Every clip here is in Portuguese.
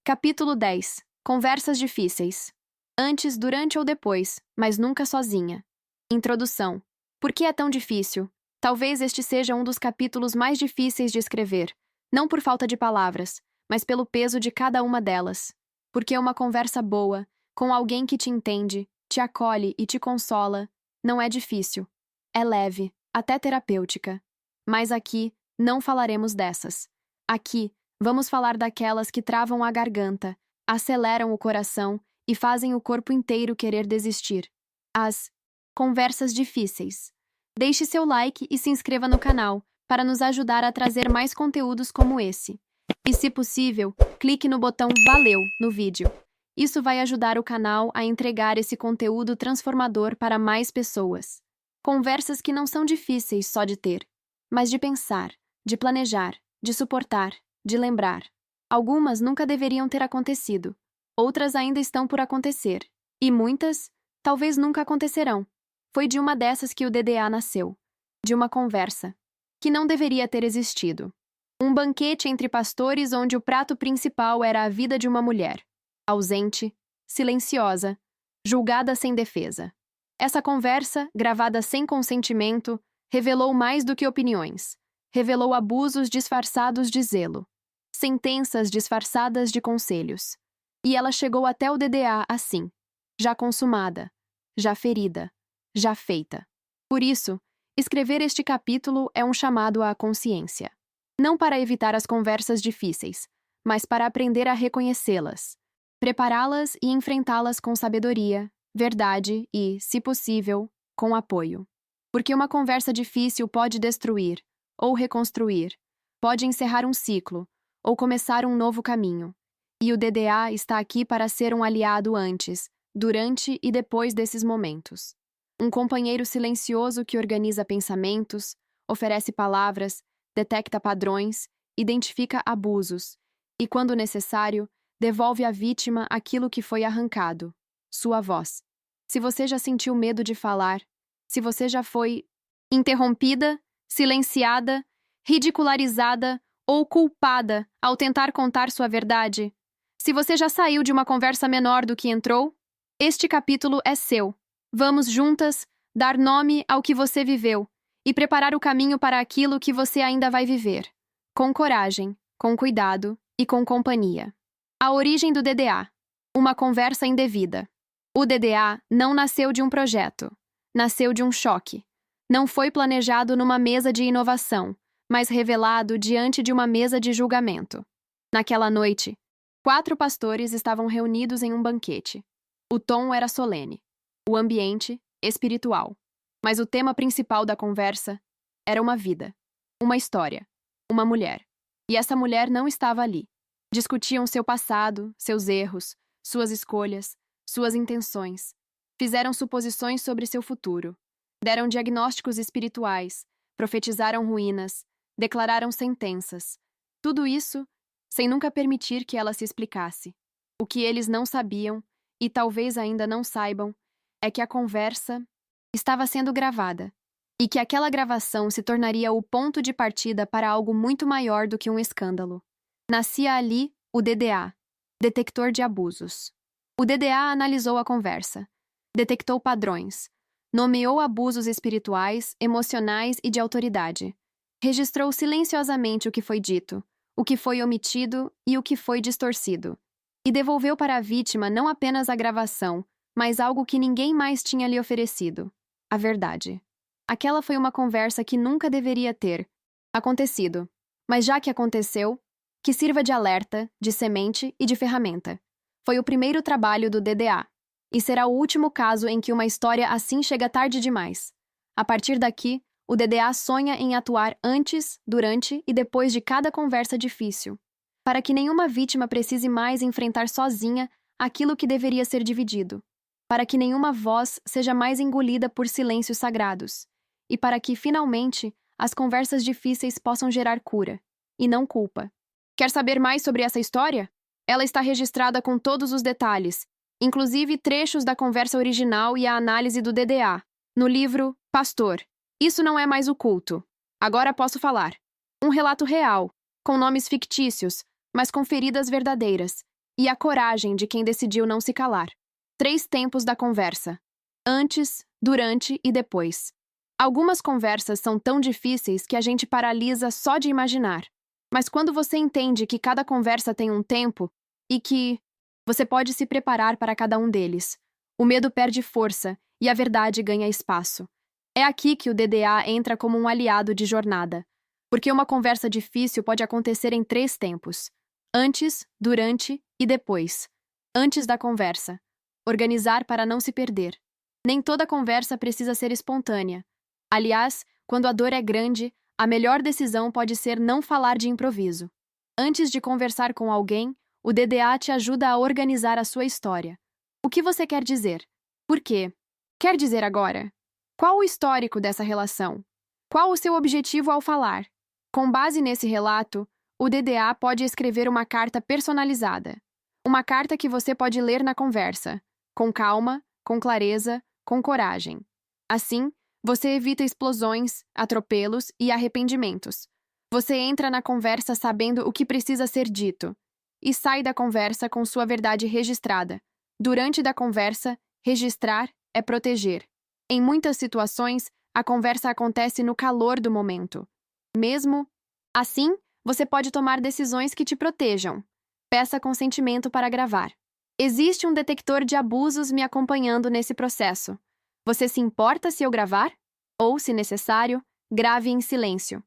Capítulo 10. Conversas difíceis. Antes, durante ou depois, mas nunca sozinha. Introdução. Por que é tão difícil? Talvez este seja um dos capítulos mais difíceis de escrever, não por falta de palavras, mas pelo peso de cada uma delas. Porque uma conversa boa, com alguém que te entende, te acolhe e te consola, não é difícil. É leve, até terapêutica. Mas aqui, não falaremos dessas. Aqui, vamos falar daquelas que travam a garganta, aceleram o coração e fazem o corpo inteiro querer desistir. As conversas difíceis. Deixe seu like e se inscreva no canal para nos ajudar a trazer mais conteúdos como esse. E, se possível, clique no botão Valeu no vídeo. Isso vai ajudar o canal a entregar esse conteúdo transformador para mais pessoas. Conversas que não são difíceis só de ter, mas de pensar, de planejar, de suportar, de lembrar. Algumas nunca deveriam ter acontecido, outras ainda estão por acontecer, e muitas, talvez nunca acontecerão. Foi de uma dessas que o DDA nasceu, de uma conversa, que não deveria ter existido. Um banquete entre pastores onde o prato principal era a vida de uma mulher, ausente, silenciosa, julgada sem defesa. Essa conversa, gravada sem consentimento, revelou mais do que opiniões. Revelou abusos disfarçados de zelo, sentenças disfarçadas de conselhos. E ela chegou até o DDA assim, já consumada, já ferida, já feita. Por isso, escrever este capítulo é um chamado à consciência. Não para evitar as conversas difíceis, mas para aprender a reconhecê-las, prepará-las e enfrentá-las com sabedoria, verdade e, se possível, com apoio. Porque uma conversa difícil pode destruir, ou reconstruir, pode encerrar um ciclo, ou começar um novo caminho. E o DDA está aqui para ser um aliado antes, durante e depois desses momentos. Um companheiro silencioso que organiza pensamentos, oferece palavras, detecta padrões, identifica abusos e, quando necessário, devolve à vítima aquilo que foi arrancado, sua voz. Se você já sentiu medo de falar, se você já foi interrompida, silenciada, ridicularizada ou culpada ao tentar contar sua verdade, se você já saiu de uma conversa menor do que entrou, este capítulo é seu. Vamos juntas dar nome ao que você viveu e preparar o caminho para aquilo que você ainda vai viver, com coragem, com cuidado e com companhia. A origem do DDA. Uma conversa indevida. O DDA não nasceu de um projeto, nasceu de um choque. Não foi planejado numa mesa de inovação, mas revelado diante de uma mesa de julgamento. Naquela noite, 4 pastores estavam reunidos em um banquete. O tom era solene, o ambiente espiritual. Mas o tema principal da conversa era uma vida, uma história, uma mulher. E essa mulher não estava ali. Discutiam seu passado, seus erros, suas escolhas, suas intenções. Fizeram suposições sobre seu futuro. Deram diagnósticos espirituais, profetizaram ruínas, declararam sentenças. Tudo isso sem nunca permitir que ela se explicasse. O que eles não sabiam, e talvez ainda não saibam, é que a conversa estava sendo gravada, e que aquela gravação se tornaria o ponto de partida para algo muito maior do que um escândalo. Nascia ali o DDA, detector de abusos. O DDA analisou a conversa, detectou padrões, nomeou abusos espirituais, emocionais e de autoridade. Registrou silenciosamente o que foi dito, o que foi omitido e o que foi distorcido. E devolveu para a vítima não apenas a gravação, mas algo que ninguém mais tinha lhe oferecido: a verdade. Aquela foi uma conversa que nunca deveria ter acontecido. Mas já que aconteceu, que sirva de alerta, de semente e de ferramenta. Foi o primeiro trabalho do DDA. E será o último caso em que uma história assim chega tarde demais. A partir daqui, o DDA sonha em atuar antes, durante e depois de cada conversa difícil, para que nenhuma vítima precise mais enfrentar sozinha aquilo que deveria ser dividido, para que nenhuma voz seja mais engolida por silêncios sagrados, e para que, finalmente, as conversas difíceis possam gerar cura, e não culpa. Quer saber mais sobre essa história? Ela está registrada com todos os detalhes, inclusive trechos da conversa original e a análise do DDA, no livro Pastor. Isso não é mais oculto. Agora posso falar. Um relato real, com nomes fictícios, mas com feridas verdadeiras, e a coragem de quem decidiu não se calar. 3 tempos da conversa: antes, durante e depois. Algumas conversas são tão difíceis que a gente paralisa só de imaginar. Mas quando você entende que cada conversa tem um tempo e que você pode se preparar para cada um deles, o medo perde força e a verdade ganha espaço. É aqui que o DDA entra como um aliado de jornada, porque uma conversa difícil pode acontecer em 3 tempos: antes, durante e depois. Antes da conversa. Organizar para não se perder. Nem toda conversa precisa ser espontânea. Aliás, quando a dor é grande, a melhor decisão pode ser não falar de improviso. Antes de conversar com alguém, o DDA te ajuda a organizar a sua história. O que você quer dizer? Por quê? Quer dizer agora? Qual o histórico dessa relação? Qual o seu objetivo ao falar? Com base nesse relato, o DDA pode escrever uma carta personalizada. Uma carta que você pode ler na conversa, com calma, com clareza, com coragem. Assim, você evita explosões, atropelos e arrependimentos. Você entra na conversa sabendo o que precisa ser dito e sai da conversa com sua verdade registrada. Durante da conversa, registrar é proteger. Em muitas situações, a conversa acontece no calor do momento. Mesmo assim, você pode tomar decisões que te protejam. Peça consentimento para gravar. Existe um detector de abusos me acompanhando nesse processo. Você se importa se eu gravar? Ou, se necessário, grave em silêncio.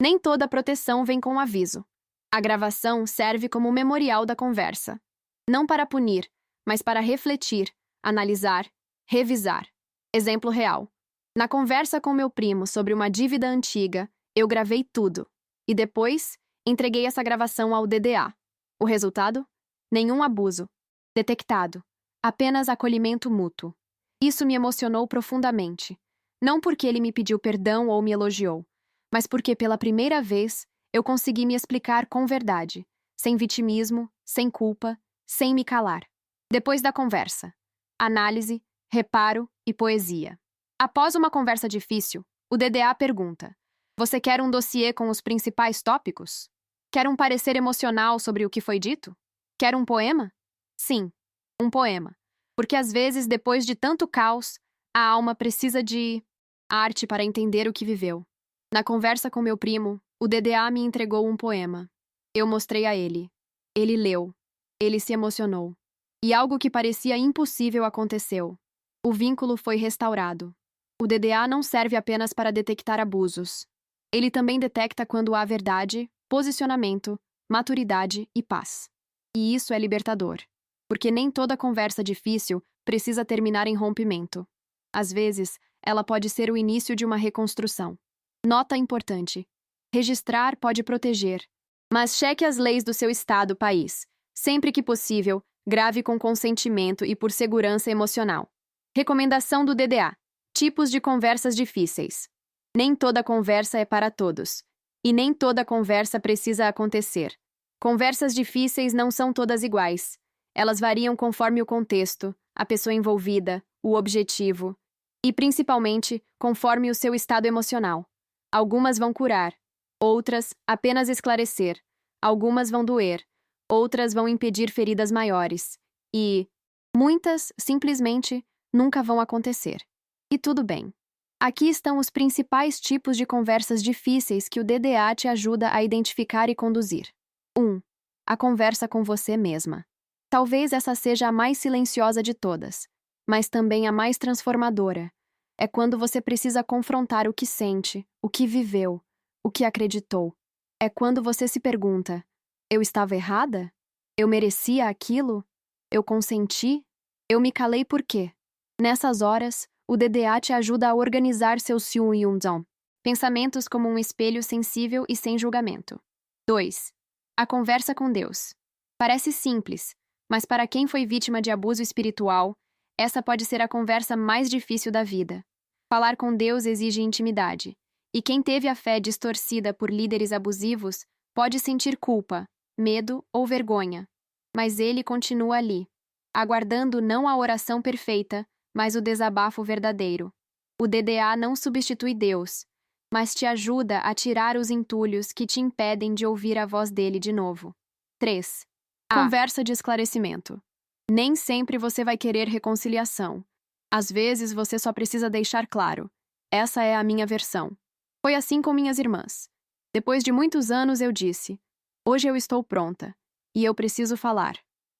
Nem toda proteção vem com aviso. A gravação serve como memorial da conversa. Não para punir, mas para refletir, analisar, revisar. Exemplo real. Na conversa com meu primo sobre uma dívida antiga, eu gravei tudo. E depois, entreguei essa gravação ao DDA. O resultado? Nenhum abuso. Detectado. Apenas acolhimento mútuo. Isso me emocionou profundamente. Não porque ele me pediu perdão ou me elogiou, mas porque pela primeira vez eu consegui me explicar com verdade, sem vitimismo, sem culpa, sem me calar. Depois da conversa. Análise, reparo e poesia. Após uma conversa difícil, o DDA pergunta: você quer um dossiê com os principais tópicos? Quer um parecer emocional sobre o que foi dito? Quer um poema? Sim, um poema. Porque às vezes, depois de tanto caos, a alma precisa de arte para entender o que viveu. Na conversa com meu primo, o DDA me entregou um poema. Eu mostrei a ele. Ele leu. Ele se emocionou. E algo que parecia impossível aconteceu. O vínculo foi restaurado. O DDA não serve apenas para detectar abusos. Ele também detecta quando há verdade, posicionamento, maturidade e paz. E isso é libertador. Porque nem toda conversa difícil precisa terminar em rompimento. Às vezes, ela pode ser o início de uma reconstrução. Nota importante: registrar pode proteger, mas cheque as leis do seu estado, país. Sempre que possível, grave com consentimento e por segurança emocional. Recomendação do DDA: tipos de conversas difíceis. Nem toda conversa é para todos. E nem toda conversa precisa acontecer. Conversas difíceis não são todas iguais. Elas variam conforme o contexto, a pessoa envolvida, o objetivo e, principalmente, conforme o seu estado emocional. Algumas vão curar, outras apenas esclarecer, algumas vão doer, outras vão impedir feridas maiores e muitas, simplesmente, nunca vão acontecer. E tudo bem. Aqui estão os principais tipos de conversas difíceis que o DDA te ajuda a identificar e conduzir. 1. A conversa com você mesma. Talvez essa seja a mais silenciosa de todas, mas também a mais transformadora. É quando você precisa confrontar o que sente, o que viveu, o que acreditou. É quando você se pergunta: eu estava errada? Eu merecia aquilo? Eu consenti? Eu me calei por quê? Nessas horas, o DDA te ajuda a organizar seu Siu Yunzon, pensamentos como um espelho sensível e sem julgamento. 2. A conversa com Deus. Parece simples, mas para quem foi vítima de abuso espiritual, essa pode ser a conversa mais difícil da vida. Falar com Deus exige intimidade, e quem teve a fé distorcida por líderes abusivos pode sentir culpa, medo ou vergonha. Mas ele continua ali, aguardando não a oração perfeita, mas o desabafo verdadeiro. O DDA não substitui Deus, mas te ajuda a tirar os entulhos que te impedem de ouvir a voz dele de novo. 3. Conversa de esclarecimento. Nem sempre você vai querer reconciliação. Às vezes você só precisa deixar claro: essa é a minha versão. Foi assim com minhas irmãs. Depois de muitos anos eu disse: hoje eu estou pronta. E eu preciso falar.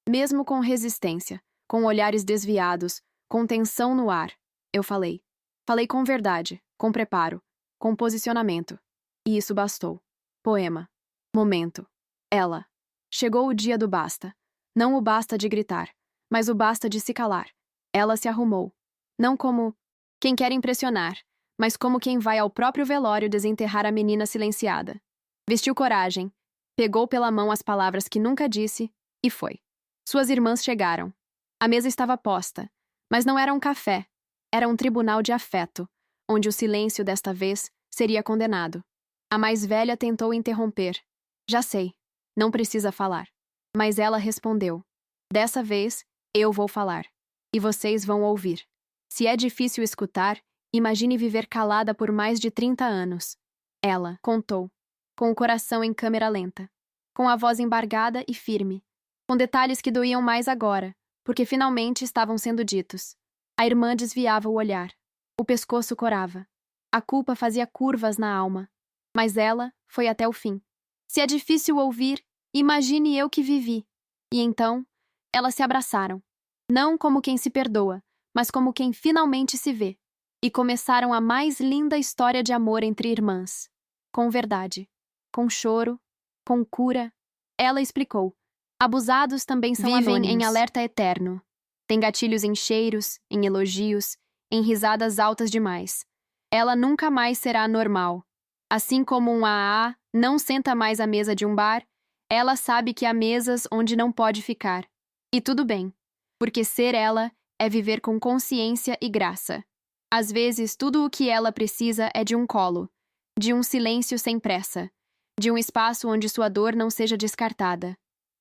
Mesmo com resistência, com olhares desviados, com tensão no ar, eu falei. Falei com verdade, com preparo, com posicionamento. E isso bastou. Poema. Momento. Ela. Chegou o dia do basta. Não o basta de gritar, mas o basta de se calar. Ela se arrumou. Não como quem quer impressionar, mas como quem vai ao próprio velório desenterrar a menina silenciada. Vestiu coragem, pegou pela mão as palavras que nunca disse e foi. Suas irmãs chegaram. A mesa estava posta, mas não era um café, era um tribunal de afeto, onde o silêncio desta vez seria condenado. A mais velha tentou interromper. Já sei, não precisa falar. Mas ela respondeu: dessa vez, eu vou falar. E vocês vão ouvir. Se é difícil escutar, imagine viver calada por mais de 30 anos. Ela contou, com o coração em câmera lenta, com a voz embargada e firme, com detalhes que doíam mais agora, porque finalmente estavam sendo ditos. A irmã desviava o olhar. O pescoço corava. A culpa fazia curvas na alma. Mas ela foi até o fim. Se é difícil ouvir, imagine eu que vivi. E então, elas se abraçaram. Não como quem se perdoa, mas como quem finalmente se vê. E começaram a mais linda história de amor entre irmãs. Com verdade. Com choro. Com cura. Ela explicou. Abusados também são Vivem anônimos. em Alerta eterno. Tem gatilhos em cheiros, em elogios, em risadas altas demais. Ela nunca mais será normal. Assim como um AA não senta mais à mesa de um bar, ela sabe que há mesas onde não pode ficar. E tudo bem, porque ser ela é viver com consciência e graça. Às vezes, tudo o que ela precisa é de um colo, de um silêncio sem pressa, de um espaço onde sua dor não seja descartada.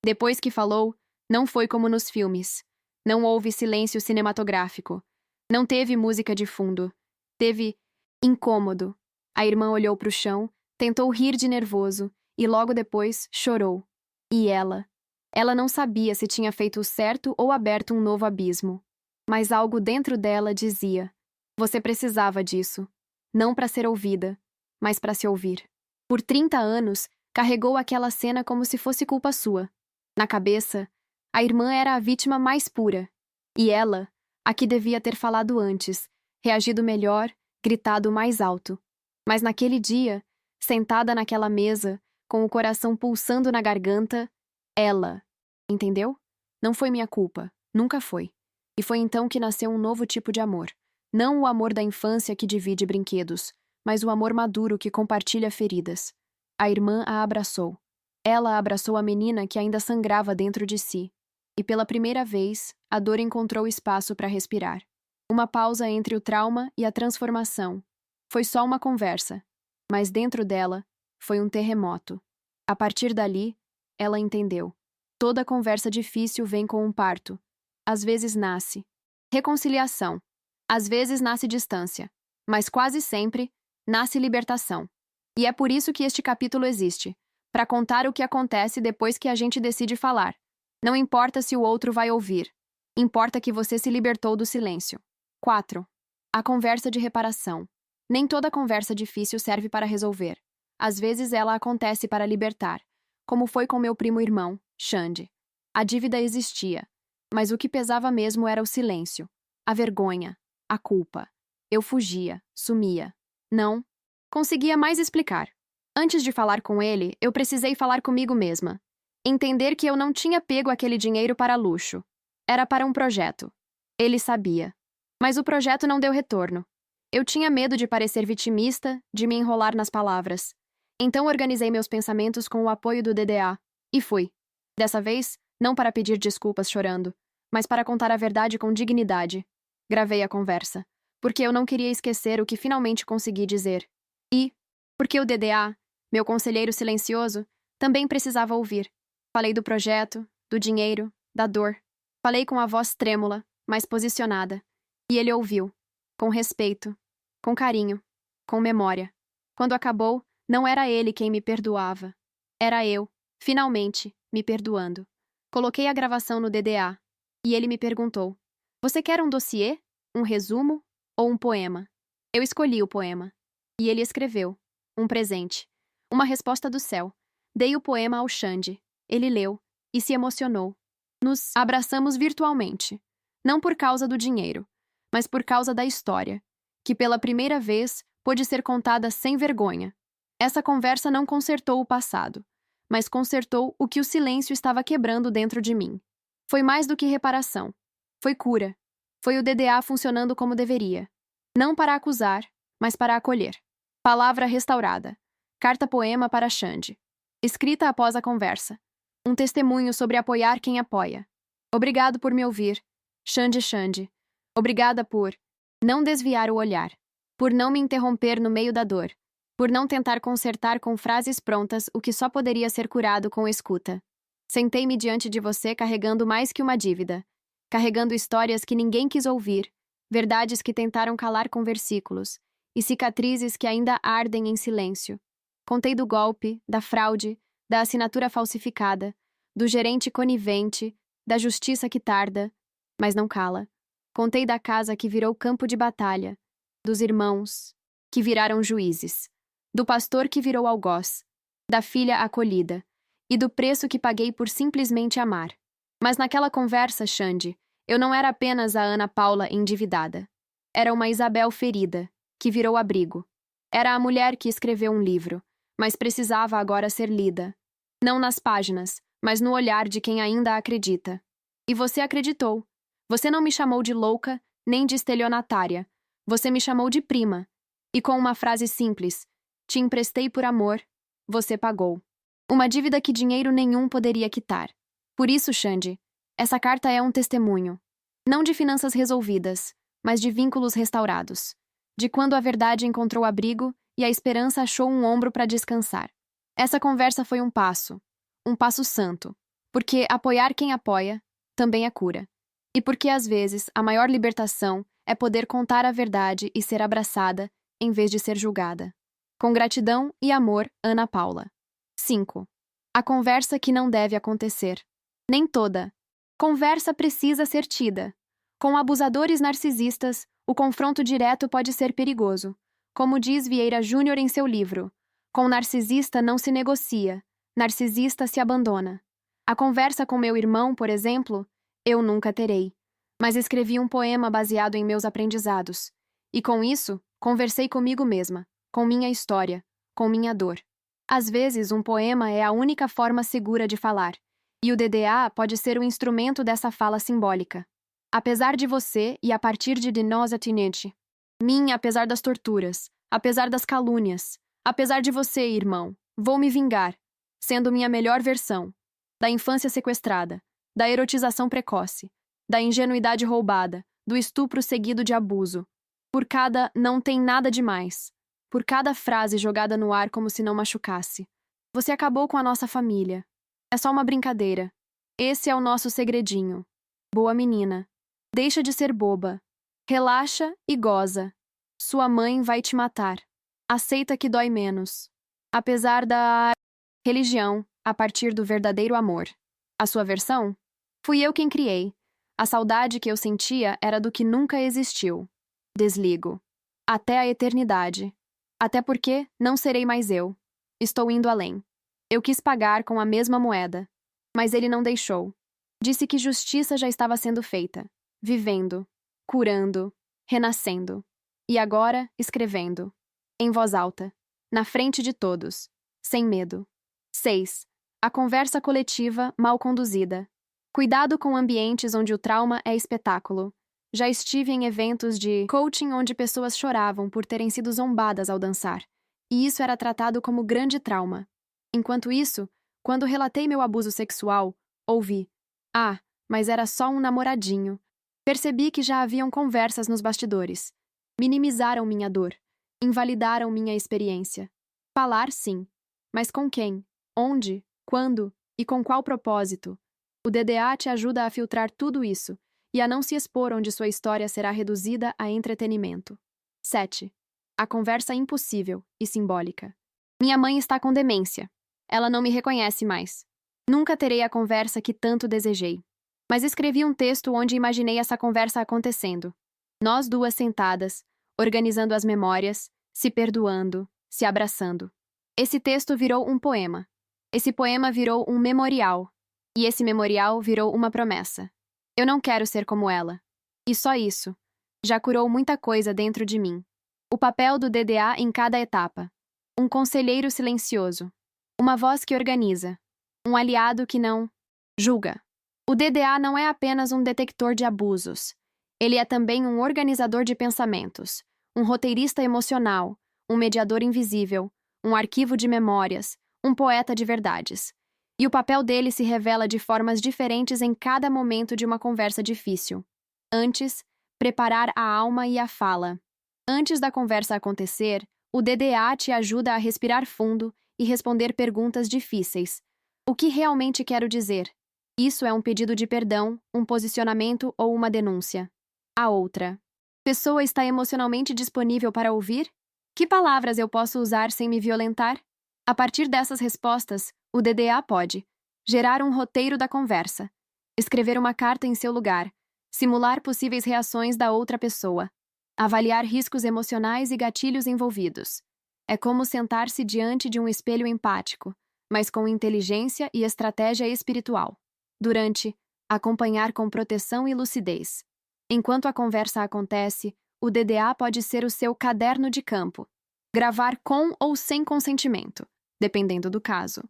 Depois que falou, não foi como nos filmes. Não houve silêncio cinematográfico. Não teve música de fundo. Teve incômodo. A irmã olhou para o chão, tentou rir de nervoso e logo depois chorou. E ela? Ela não sabia se tinha feito o certo ou aberto um novo abismo. Mas algo dentro dela dizia: você precisava disso. Não para ser ouvida, mas para se ouvir. Por 30 anos, carregou aquela cena como se fosse culpa sua. Na cabeça, a irmã era a vítima mais pura. E ela, a que devia ter falado antes, reagido melhor, gritado mais alto. Mas naquele dia, sentada naquela mesa, com o coração pulsando na garganta, ela. Entendeu? Não foi minha culpa. Nunca foi. E foi então que nasceu um novo tipo de amor. Não o amor da infância que divide brinquedos, mas o amor maduro que compartilha feridas. A irmã a abraçou. Ela abraçou a menina que ainda sangrava dentro de si. E pela primeira vez, a dor encontrou espaço para respirar. Uma pausa entre o trauma e a transformação. Foi só uma conversa, mas dentro dela foi um terremoto. A partir dali, ela entendeu. Toda conversa difícil vem com um parto. Às vezes nasce reconciliação. Às vezes nasce distância. Mas quase sempre nasce libertação. E é por isso que este capítulo existe. Para contar o que acontece depois que a gente decide falar. Não importa se o outro vai ouvir. Importa que você se libertou do silêncio. 4. A conversa de reparação. Nem toda conversa difícil serve para resolver. Às vezes ela acontece para libertar, como foi com meu primo-irmão, Xande. A dívida existia, mas o que pesava mesmo era o silêncio, a vergonha, a culpa. Eu fugia, sumia. Não conseguia mais explicar. Antes de falar com ele, eu precisei falar comigo mesma. Entender que eu não tinha pego aquele dinheiro para luxo. Era para um projeto. Ele sabia. Mas o projeto não deu retorno. Eu tinha medo de parecer vitimista, de me enrolar nas palavras. Então organizei meus pensamentos com o apoio do DDA. E fui. Dessa vez, não para pedir desculpas chorando, mas para contar a verdade com dignidade. Gravei a conversa, porque eu não queria esquecer o que finalmente consegui dizer. E, porque o DDA, meu conselheiro silencioso, também precisava ouvir. Falei do projeto, do dinheiro, da dor. Falei com a voz trêmula, mas posicionada. E ele ouviu. Com respeito. Com carinho. Com memória. Quando acabou, não era ele quem me perdoava. Era eu, finalmente, me perdoando. Coloquei a gravação no DDA e ele me perguntou: Você quer um dossiê, um resumo ou um poema? Eu escolhi o poema. E ele escreveu: Um presente. Uma resposta do céu. Dei o poema ao Xande. Ele leu e se emocionou. Nos abraçamos virtualmente. Não por causa do dinheiro, mas por causa da história, que pela primeira vez pôde ser contada sem vergonha. Essa conversa não consertou o passado, mas consertou o que o silêncio estava quebrando dentro de mim. Foi mais do que reparação. Foi cura. Foi o DDA funcionando como deveria. Não para acusar, mas para acolher. Palavra restaurada. Carta-poema para Xande. Escrita após a conversa. Um testemunho sobre apoiar quem apoia. Obrigado por me ouvir. Xande. Obrigada por não desviar o olhar. Por não me interromper no meio da dor. Por não tentar consertar com frases prontas o que só poderia ser curado com escuta. Sentei-me diante de você carregando mais que uma dívida. Carregando histórias que ninguém quis ouvir. Verdades que tentaram calar com versículos. E cicatrizes que ainda ardem em silêncio. Contei do golpe, da fraude, da assinatura falsificada, do gerente conivente, da justiça que tarda, mas não cala. Contei da casa que virou campo de batalha, dos irmãos que viraram juízes, do pastor que virou algoz, da filha acolhida e do preço que paguei por simplesmente amar. Mas naquela conversa, Xande, eu não era apenas a Ana Paula endividada. Era uma Isabel ferida, que virou abrigo. Era a mulher que escreveu um livro, mas precisava agora ser lida. Não nas páginas, mas no olhar de quem ainda acredita. E você acreditou. Você não me chamou de louca, nem de estelionatária. Você me chamou de prima. E com uma frase simples, te emprestei por amor, você pagou. Uma dívida que dinheiro nenhum poderia quitar. Por isso, Xande, essa carta é um testemunho. Não de finanças resolvidas, mas de vínculos restaurados. De quando a verdade encontrou abrigo e a esperança achou um ombro para descansar. Essa conversa foi um passo santo, porque apoiar quem apoia também é cura. E porque às vezes a maior libertação é poder contar a verdade e ser abraçada em vez de ser julgada. Com gratidão e amor, Ana Paula. 5. A conversa que não deve acontecer. Nem toda conversa precisa ser tida. Com abusadores narcisistas, o confronto direto pode ser perigoso. Como diz Vieira Júnior em seu livro, com narcisista não se negocia, narcisista se abandona. A conversa com meu irmão, por exemplo, eu nunca terei. Mas escrevi um poema baseado em meus aprendizados. E com isso, conversei comigo mesma, com minha história, com minha dor. Às vezes, um poema é a única forma segura de falar, e o DDA pode ser o instrumento dessa fala simbólica. Apesar de você e a partir de nós atinente. Minha, apesar das torturas, apesar das calúnias, apesar de você, irmão, vou me vingar, sendo minha melhor versão, da infância sequestrada, da erotização precoce, da ingenuidade roubada, do estupro seguido de abuso. Por cada não tem nada demais, por cada frase jogada no ar como se não machucasse. Você acabou com a nossa família. É só uma brincadeira. Esse é o nosso segredinho. Boa menina. Deixa de ser boba. Relaxa e goza. Sua mãe vai te matar. Aceita que dói menos. Apesar da religião, a partir do verdadeiro amor. A sua versão? Fui eu quem criei. A saudade que eu sentia era do que nunca existiu. Desligo. Até a eternidade. Até porque não serei mais eu. Estou indo além. Eu quis pagar com a mesma moeda. Mas ele não deixou. Disse que justiça já estava sendo feita. Vivendo. Curando. Renascendo. E agora, escrevendo. Em voz alta. Na frente de todos. Sem medo. 6. A conversa coletiva mal conduzida. Cuidado com ambientes onde o trauma é espetáculo. Já estive em eventos de coaching onde pessoas choravam por terem sido zombadas ao dançar. E isso era tratado como grande trauma. Enquanto isso, quando relatei meu abuso sexual, ouvi: "Ah, mas era só um namoradinho." Percebi que já haviam conversas nos bastidores. Minimizaram minha dor. Invalidaram minha experiência. Falar, sim. Mas com quem? Onde? Quando? E com qual propósito? O DDA te ajuda a filtrar tudo isso e a não se expor onde sua história será reduzida a entretenimento. 7. A conversa impossível e simbólica. Minha mãe está com demência. Ela não me reconhece mais. Nunca terei a conversa que tanto desejei. Mas escrevi um texto onde imaginei essa conversa acontecendo. Nós duas sentadas, organizando as memórias, se perdoando, se abraçando. Esse texto virou um poema. Esse poema virou um memorial. E esse memorial virou uma promessa. Eu não quero ser como ela. E só isso. Já curou muita coisa dentro de mim. O papel do DDA em cada etapa. Um conselheiro silencioso. Uma voz que organiza. Um aliado que não julga. O DDA não é apenas um detector de abusos. Ele é também um organizador de pensamentos, um roteirista emocional, um mediador invisível, um arquivo de memórias, um poeta de verdades. E o papel dele se revela de formas diferentes em cada momento de uma conversa difícil. Antes, preparar a alma e a fala. Antes da conversa acontecer, o DDA te ajuda a respirar fundo e responder perguntas difíceis. O que realmente quero dizer? Isso é um pedido de perdão, um posicionamento ou uma denúncia. A outra. Pessoa está emocionalmente disponível para ouvir? Que palavras eu posso usar sem me violentar? A partir dessas respostas, o DDA pode gerar um roteiro da conversa, escrever uma carta em seu lugar, simular possíveis reações da outra pessoa, avaliar riscos emocionais e gatilhos envolvidos. É como sentar-se diante de um espelho empático, mas com inteligência e estratégia espiritual. Durante, acompanhar com proteção e lucidez. Enquanto a conversa acontece, o DDA pode ser o seu caderno de campo. Gravar com ou sem consentimento, dependendo do caso.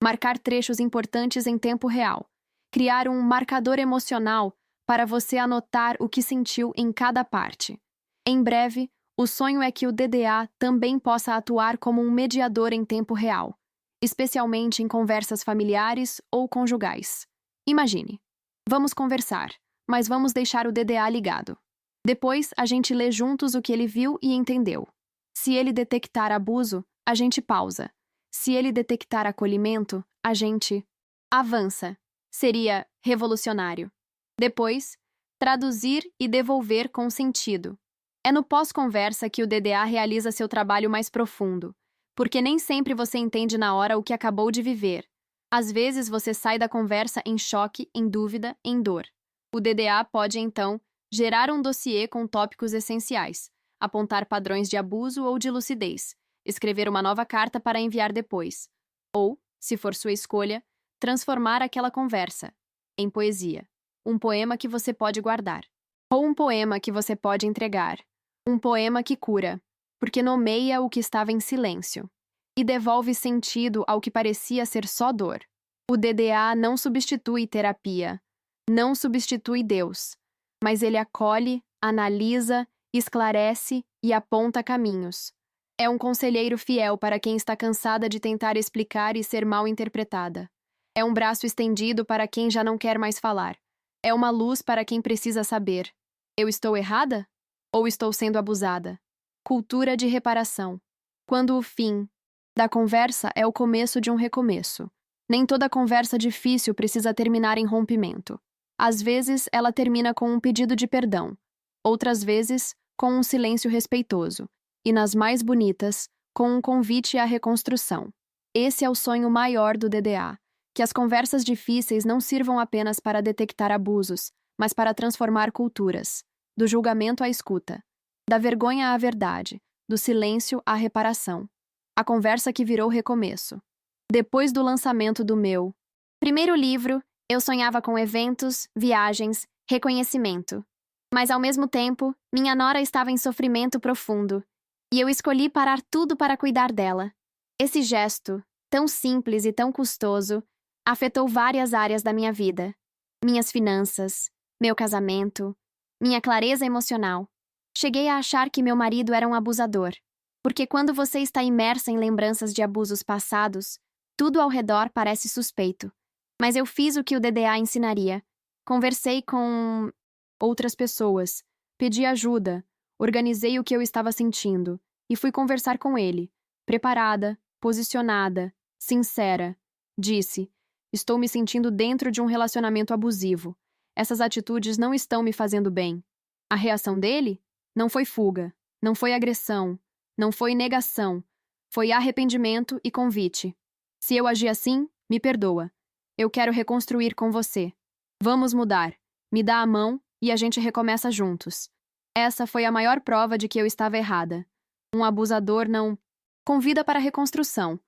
Marcar trechos importantes em tempo real. Criar um marcador emocional para você anotar o que sentiu em cada parte. Em breve, o sonho é que o DDA também possa atuar como um mediador em tempo real, especialmente em conversas familiares ou conjugais. Imagine. Vamos conversar, mas vamos deixar o DDA ligado. Depois, a gente lê juntos o que ele viu e entendeu. Se ele detectar abuso, a gente pausa. Se ele detectar acolhimento, a gente avança. Seria revolucionário. Depois, traduzir e devolver com sentido. É no pós-conversa que o DDA realiza seu trabalho mais profundo, porque nem sempre você entende na hora o que acabou de viver. Às vezes você sai da conversa em choque, em dúvida, em dor. O DDA pode, então, gerar um dossiê com tópicos essenciais, apontar padrões de abuso ou de lucidez, escrever uma nova carta para enviar depois, ou, se for sua escolha, transformar aquela conversa em poesia, um poema que você pode guardar, ou um poema que você pode entregar, um poema que cura, porque nomeia o que estava em silêncio e devolve sentido ao que parecia ser só dor. O DDA não substitui terapia, não substitui Deus, mas ele acolhe, analisa, esclarece e aponta caminhos. É um conselheiro fiel para quem está cansada de tentar explicar e ser mal interpretada. É um braço estendido para quem já não quer mais falar. É uma luz para quem precisa saber. Eu estou errada? Ou estou sendo abusada? Cultura de reparação. Quando o fim da conversa é o começo de um recomeço. Nem toda conversa difícil precisa terminar em rompimento. Às vezes, ela termina com um pedido de perdão. Outras vezes, com um silêncio respeitoso. E nas mais bonitas, com um convite à reconstrução. Esse é o sonho maior do DDA, que as conversas difíceis não sirvam apenas para detectar abusos, mas para transformar culturas. Do julgamento à escuta. Da vergonha à verdade. Do silêncio à reparação. A conversa que virou recomeço. Depois do lançamento do meu primeiro livro, eu sonhava com eventos, viagens, reconhecimento. Mas, ao mesmo tempo, minha nora estava em sofrimento profundo, e eu escolhi parar tudo para cuidar dela. Esse gesto, tão simples e tão custoso, afetou várias áreas da minha vida. Minhas finanças, meu casamento, minha clareza emocional. Cheguei a achar que meu marido era um abusador. Porque quando você está imersa em lembranças de abusos passados, tudo ao redor parece suspeito. Mas eu fiz o que o DDA ensinaria. Conversei com outras pessoas, pedi ajuda, organizei o que eu estava sentindo e fui conversar com ele, preparada, posicionada, sincera. Disse: estou me sentindo dentro de um relacionamento abusivo. Essas atitudes não estão me fazendo bem. A reação dele? Não foi fuga, não foi agressão. Não foi negação, foi arrependimento e convite. Se eu agi assim, me perdoa. Eu quero reconstruir com você. Vamos mudar. Me dá a mão e a gente recomeça juntos. Essa foi a maior prova de que eu estava errada. Um abusador não convida para a reconstrução.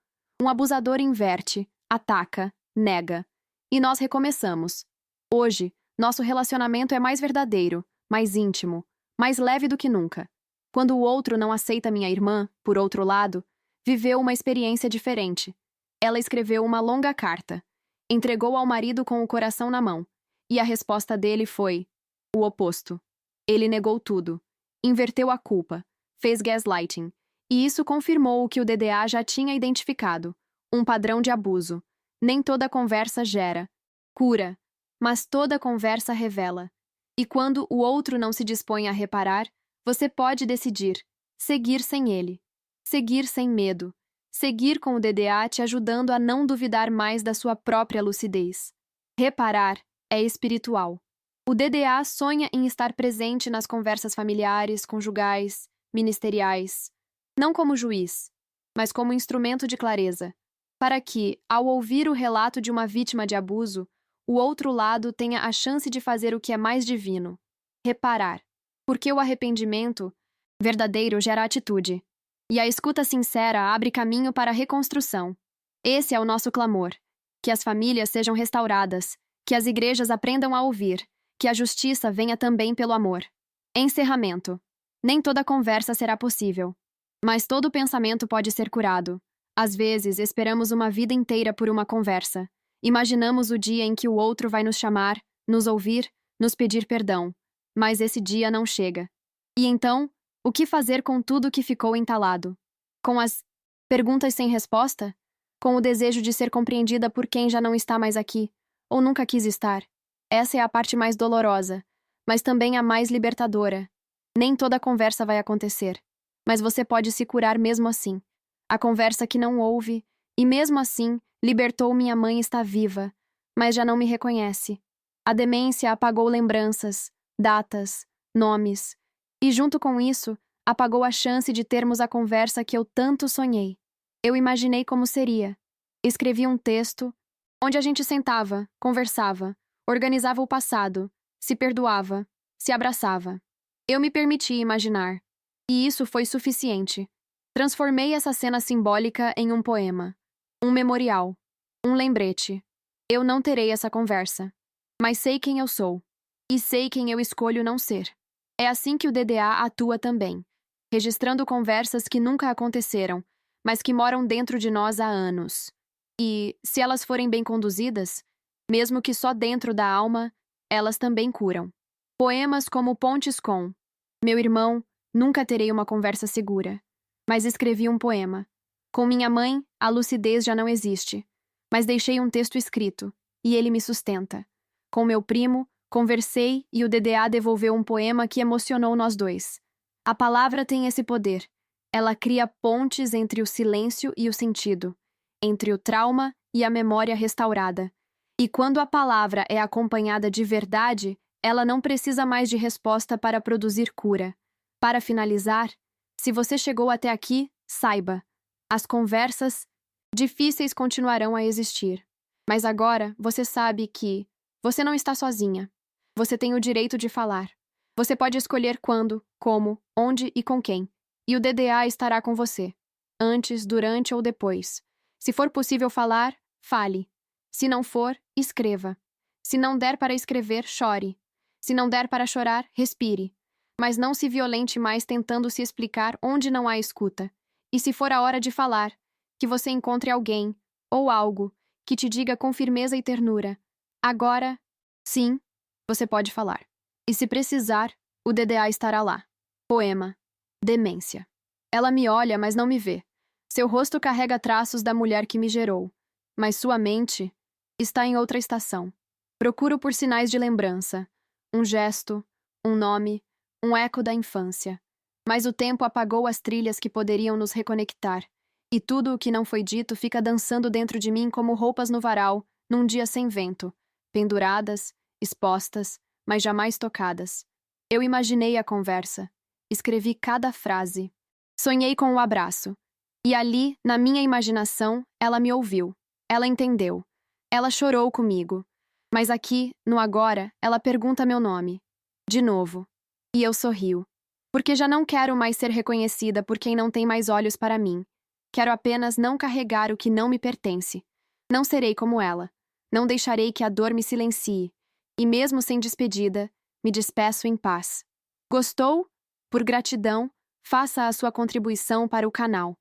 Um abusador inverte, ataca, nega. E nós recomeçamos. Hoje, nosso relacionamento é mais verdadeiro, mais íntimo, mais leve do que nunca. Quando o outro não aceita minha irmã, por outro lado, viveu uma experiência diferente. Ela escreveu uma longa carta. Entregou ao marido com o coração na mão. E a resposta dele foi o oposto. Ele negou tudo. Inverteu a culpa. Fez gaslighting. E isso confirmou o que o DDA já tinha identificado. Um padrão de abuso. Nem toda conversa gera cura, mas toda conversa revela. E quando o outro não se dispõe a reparar, você pode decidir seguir sem ele. Seguir sem medo. Seguir com o DDA te ajudando a não duvidar mais da sua própria lucidez. Reparar é espiritual. O DDA sonha em estar presente nas conversas familiares, conjugais, ministeriais, não como juiz, mas como instrumento de clareza, para que, ao ouvir o relato de uma vítima de abuso, o outro lado tenha a chance de fazer o que é mais divino: reparar. Porque o arrependimento verdadeiro gera atitude. E a escuta sincera abre caminho para a reconstrução. Esse é o nosso clamor. Que as famílias sejam restauradas, que as igrejas aprendam a ouvir, que a justiça venha também pelo amor. Encerramento. Nem toda conversa será possível. Mas todo pensamento pode ser curado. Às vezes, esperamos uma vida inteira por uma conversa. Imaginamos o dia em que o outro vai nos chamar, nos ouvir, nos pedir perdão. Mas esse dia não chega. E então, o que fazer com tudo que ficou entalado? Com as perguntas sem resposta? Com o desejo de ser compreendida por quem já não está mais aqui, ou nunca quis estar? Essa é a parte mais dolorosa, mas também a mais libertadora. Nem toda conversa vai acontecer, mas você pode se curar mesmo assim. A conversa que não houve, e mesmo assim, libertou minha mãe está viva, mas já não me reconhece. A demência apagou lembranças, datas, nomes. E junto com isso, apagou a chance de termos a conversa que eu tanto sonhei. Eu imaginei como seria. Escrevi um texto onde a gente sentava, conversava, organizava o passado, se perdoava, se abraçava. Eu me permiti imaginar. E isso foi suficiente. Transformei essa cena simbólica em um poema. Um memorial. Um lembrete. Eu não terei essa conversa. Mas sei quem eu sou. E sei quem eu escolho não ser. É assim que o DDA atua também, registrando conversas que nunca aconteceram, mas que moram dentro de nós há anos. E, se elas forem bem conduzidas, mesmo que só dentro da alma, elas também curam. Poemas como Pontes com meu irmão, nunca terei uma conversa segura, mas escrevi um poema. Com minha mãe, a lucidez já não existe, mas deixei um texto escrito, e ele me sustenta. Com meu primo, conversei e o DDA devolveu um poema que emocionou nós dois. A palavra tem esse poder. Ela cria pontes entre o silêncio e o sentido, entre o trauma e a memória restaurada. E quando a palavra é acompanhada de verdade, ela não precisa mais de resposta para produzir cura. Para finalizar, se você chegou até aqui, saiba, as conversas difíceis continuarão a existir. Mas agora você sabe que você não está sozinha. Você tem o direito de falar. Você pode escolher quando, como, onde e com quem. E o DDA estará com você. Antes, durante ou depois. Se for possível falar, fale. Se não for, escreva. Se não der para escrever, chore. Se não der para chorar, respire. Mas não se violente mais tentando se explicar onde não há escuta. E se for a hora de falar, que você encontre alguém, ou algo, que te diga com firmeza e ternura: agora, sim, você pode falar. E se precisar, o DDA estará lá. Poema. Demência. Ela me olha, mas não me vê. Seu rosto carrega traços da mulher que me gerou, mas sua mente está em outra estação. Procuro por sinais de lembrança. Um gesto, um nome, um eco da infância. Mas o tempo apagou as trilhas que poderiam nos reconectar. E tudo o que não foi dito fica dançando dentro de mim como roupas no varal, num dia sem vento, penduradas, expostas, mas jamais tocadas. Eu imaginei a conversa. Escrevi cada frase. Sonhei com o abraço. E ali, na minha imaginação, ela me ouviu. Ela entendeu. Ela chorou comigo. Mas aqui, no agora, ela pergunta meu nome. De novo. E eu sorrio. Porque já não quero mais ser reconhecida por quem não tem mais olhos para mim. Quero apenas não carregar o que não me pertence. Não serei como ela. Não deixarei que a dor me silencie. E mesmo sem despedida, me despeço em paz. Gostou? Por gratidão, faça a sua contribuição para o canal.